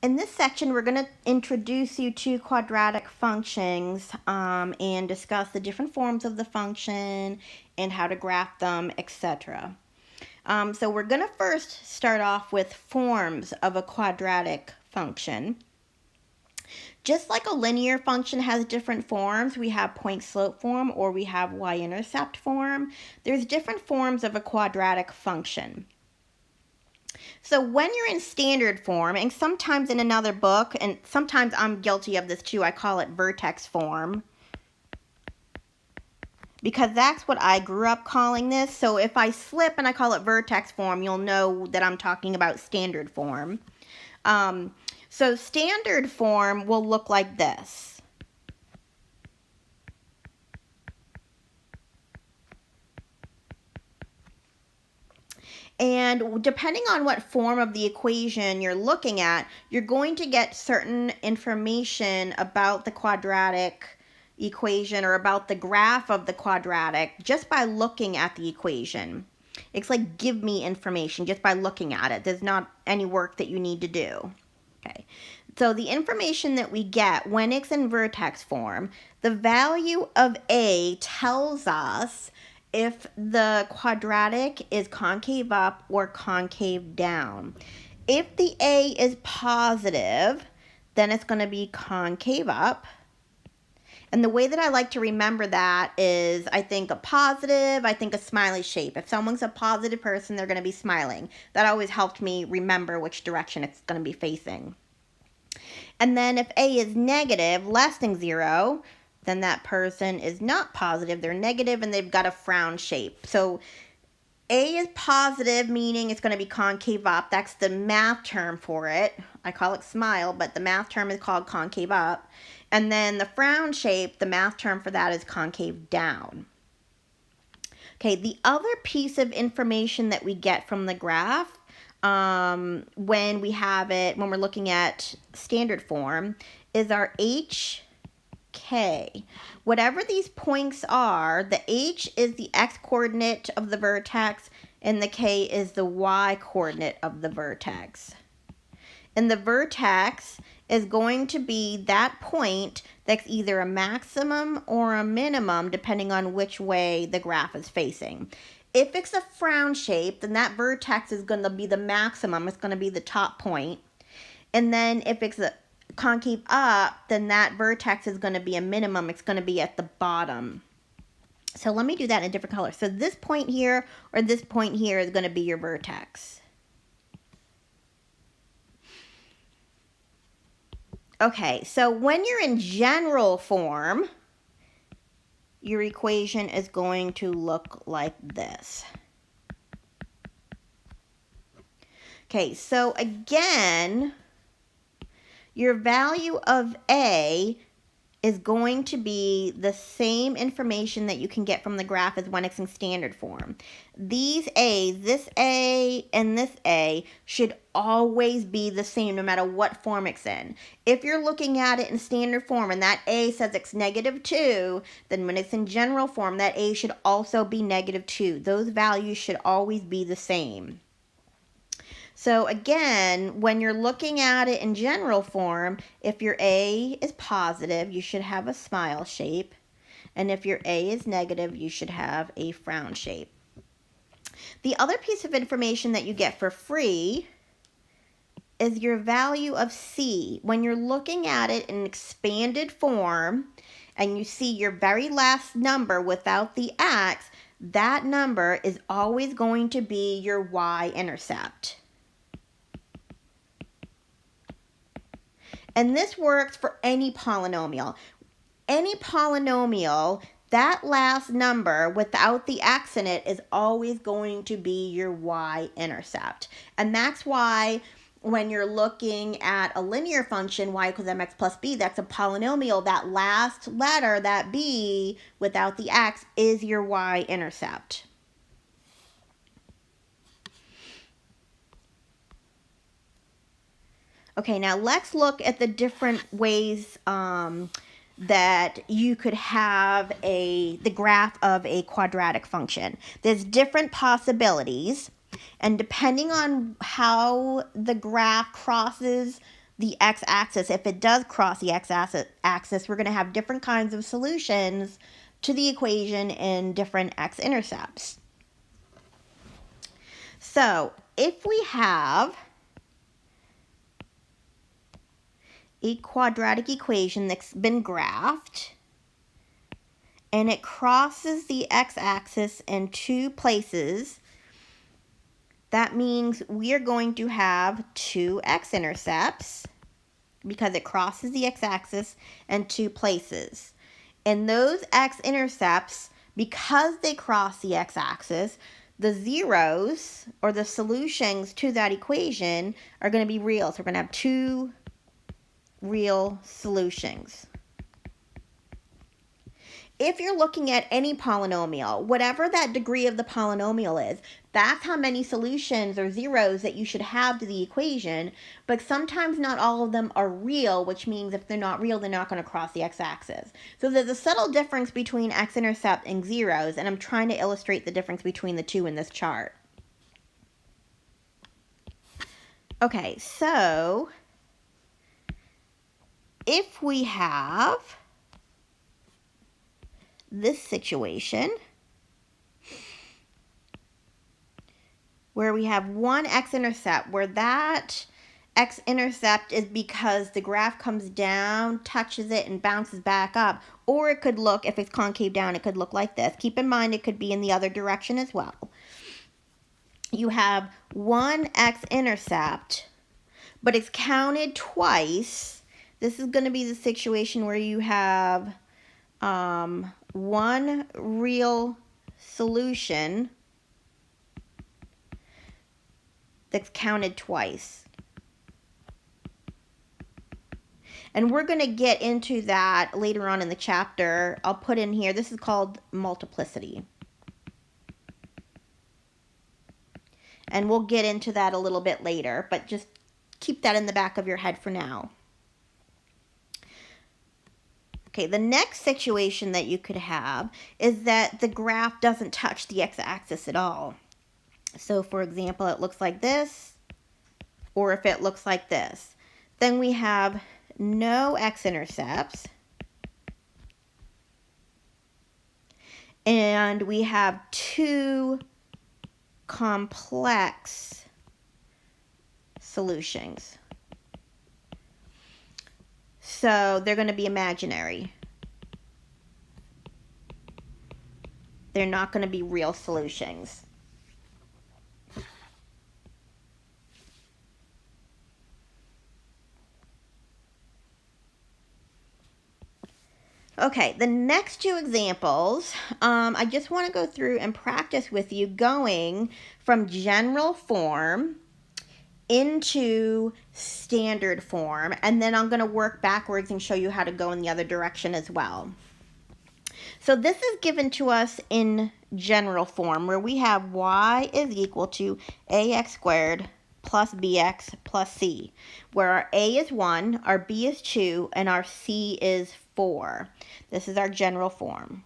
In this section, we're going to introduce you to quadratic functions and discuss the different forms of the function and how to graph them, etc. So we're going to first start off with forms of a quadratic function. Just like a linear function has different forms, we have point-slope form or we have y-intercept form. There's different forms of a quadratic function. So when you're in standard form, and sometimes in another book, and sometimes I'm guilty of this too, I call it vertex form, because that's what I grew up calling this. So if I slip and I call it vertex form, you'll know that I'm talking about standard form. So standard form will look like this. And depending on what form of the equation you're looking at, you're going to get certain information about the quadratic equation or about the graph of the quadratic just by looking at the equation. It's like give me information just by looking at it. There's not any work that you need to do. Okay. So the information that we get when it's in vertex form, the value of A tells us if the quadratic is concave up or concave down. If the A is positive, then it's going to be concave up. And the way that I like to remember that is I think a positive, I think a smiley shape. If someone's a positive person, they're going to be smiling. That always helped me remember which direction it's going to be facing. And then if A is negative, less than 0, then that person is not positive. They're negative and they've got a frown shape. So A is positive, meaning it's going to be concave up. That's the math term for it. I call it smile, but the math term is called concave up. And then the frown shape, the math term for that is concave down. Okay, the other piece of information that we get from the graph when we have it, when we're looking at standard form, is our HK. Whatever these points are, the H is the X coordinate of the vertex and the K is the Y coordinate of the vertex. And the vertex is going to be that point that's either a maximum or a minimum depending on which way the graph is facing. If it's a frown shape, then that vertex is going to be the maximum. It's going to be the top point. And then if it's a concave up, then that vertex is going to be a minimum. It's going to be at the bottom. So let me do that in a different color. So this point here or this point here is going to be your vertex. Okay, so when you're in general form, your equation is going to look like this. Okay, so again, your value of A is going to be the same information that you can get from the graph as when it's in standard form. These A's, this A and this A, should always be the same no matter what form it's in. If you're looking at it in standard form and that A says it's -2, then when it's in general form, that A should also be -2. Those values should always be the same. So again, when you're looking at it in general form, if your A is positive, you should have a smile shape. And if your A is negative, you should have a frown shape. The other piece of information that you get for free is your value of C. When you're looking at it in expanded form and you see your very last number without the X, that number is always going to be your y-intercept. And this works for any polynomial. Any polynomial, that last number without the x in it is always going to be your y-intercept. And that's why when you're looking at a linear function, y equals mx plus b, that's a polynomial. That last letter, that b, without the x, is your y-intercept. Okay, now let's look at the different ways that you could have the graph of a quadratic function. There's different possibilities, and depending on how the graph crosses the x-axis. If it does cross the x-axis, we're going to have different kinds of solutions to the equation in different x-intercepts. So if we have a quadratic equation that's been graphed, and it crosses the x-axis in two places, that means we are going to have two x-intercepts because it crosses the x-axis in two places. And those x-intercepts, because they cross the x-axis, the zeros, or the solutions to that equation, are going to be real. So we're going to have two real solutions. If you're looking at any polynomial, whatever that degree of the polynomial is, that's how many solutions or zeros that you should have to the equation, but sometimes not all of them are real, which means if they're not real, they're not going to cross the x-axis. So there's a subtle difference between x-intercept and zeros, and I'm trying to illustrate the difference between the two in this chart. Okay, so if we have this situation where we have one x-intercept, where that x-intercept is because the graph comes down, touches it, and bounces back up, or it could look, if it's concave down, it could look like this. Keep in mind it could be in the other direction as well. You have one x-intercept, but it's counted twice. This is going to be the situation where you have one real solution that's counted twice. And we're going to get into that later on in the chapter. I'll put in here, this is called multiplicity. And we'll get into that a little bit later, but just keep that in the back of your head for now. Okay, the next situation that you could have is that the graph doesn't touch the x-axis at all. So, for example, it looks like this, or if it looks like this. Then we have no x-intercepts, and we have two complex solutions. So they're going to be imaginary. They're not going to be real solutions. Okay, the next two examples, I just want to go through and practice with you going from general form into standard form, and then I'm going to work backwards and show you how to go in the other direction as well. So this is given to us in general form, where we have y is equal to ax squared plus bx plus c, where our a is 1, our b is 2, and our c is 4. This is our general form.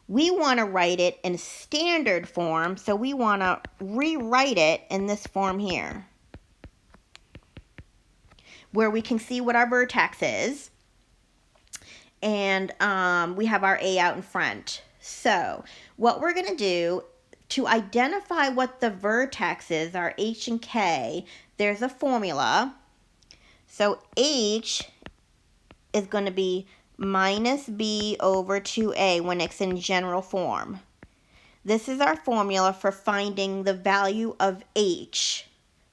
We want to write it in standard form, so we want to rewrite it in this form here, where we can see what our vertex is, and we have our a out in front. So what we're going to do to identify what the vertex is, our h and k, there's a formula. So h is going to be minus b over 2a when it's in general form. This is our formula for finding the value of h.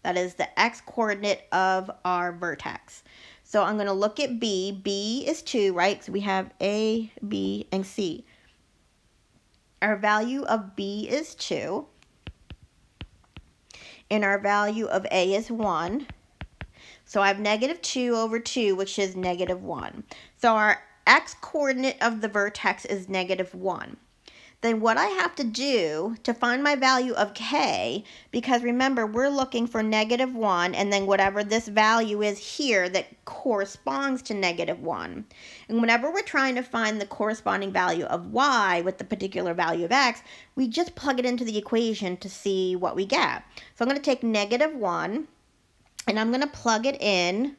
That is the x-coordinate of our vertex. So I'm going to look at b. b is 2, right? So we have a, b, and c. Our value of b is 2. And our value of a is 1. So I have negative 2 over 2, which is negative 1. So our x-coordinate of the vertex is negative 1. Then what I have to do to find my value of k, because remember, we're looking for negative 1, and then whatever this value is here that corresponds to negative 1. And whenever we're trying to find the corresponding value of y with the particular value of x, we just plug it into the equation to see what we get. So I'm going to take negative 1 And I'm going to plug it in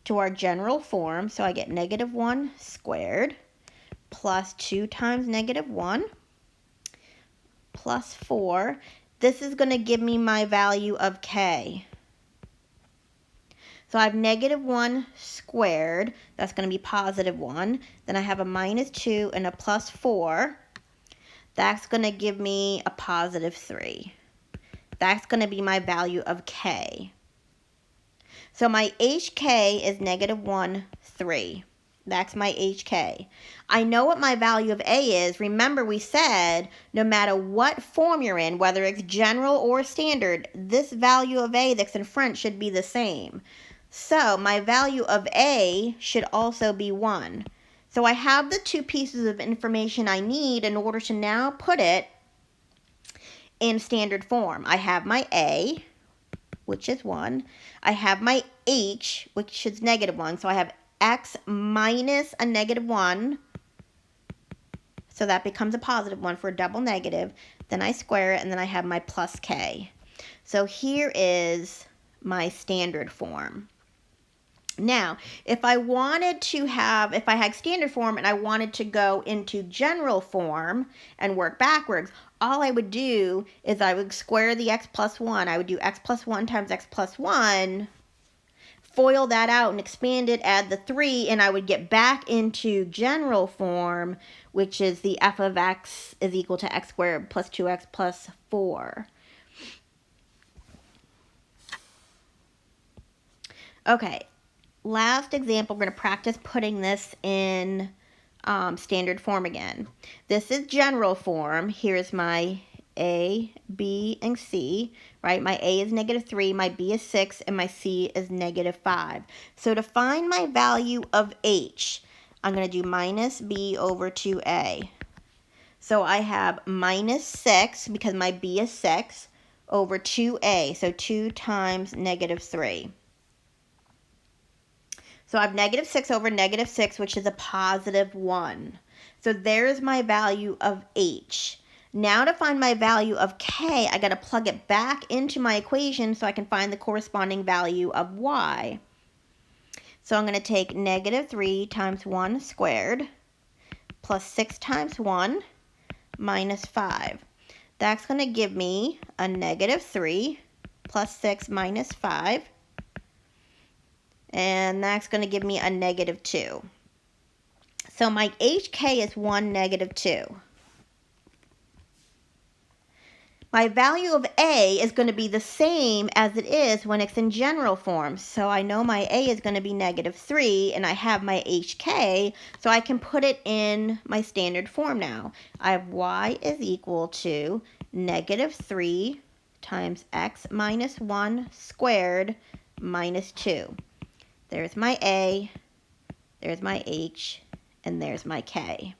to our general form. So I get -1 squared plus 2 times -1 plus 4. This is going to give me my value of k. So I have -1 squared. That's going to be +1. Then I have a -2 and a +4. That's going to give me a +3. That's going to be my value of k. So my hk is -1, 3. That's my hk. I know what my value of a is. Remember, we said no matter what form you're in, whether it's general or standard, this value of a that's in front should be the same. So my value of a should also be 1. So I have the two pieces of information I need in order to now put it in standard form. I have my a, which is 1. I have my h, which is -1. So I have x minus a -1. So that becomes a +1 for a double negative. Then I square it, and then I have my plus k. So here is my standard form. Now, if I had standard form and I wanted to go into general form and work backwards, all I would do is I would square the x plus 1. I would do x plus 1 times x plus 1, FOIL that out and expand it, add the 3, and I would get back into general form, which is the f of x is equal to x squared plus 2x plus 4. Okay, last example, we're going to practice putting this in standard form again. This is general form. Here's my A, B, and C, right? My A is -3, my B is 6, and my C is -5. So to find my value of H, I'm going to do minus B over 2A. So I have -6, because my B is 6, over 2A, so 2 times -3. So I have -6 over -6, which is a +1. So there's my value of H. Now to find my value of K, I got to plug it back into my equation so I can find the corresponding value of Y. So I'm going to take -3 times 1 squared plus 6 times 1 minus 5. That's going to give me a -3 plus 6 minus 5. And that's going to give me a -2. So my HK is 1, -2. My value of A is going to be the same as it is when it's in general form. So I know my A is going to be -3, and I have my HK, so I can put it in my standard form now. I have Y is equal to -3 times x minus 1 squared minus 2. There's my A, there's my H, and there's my K.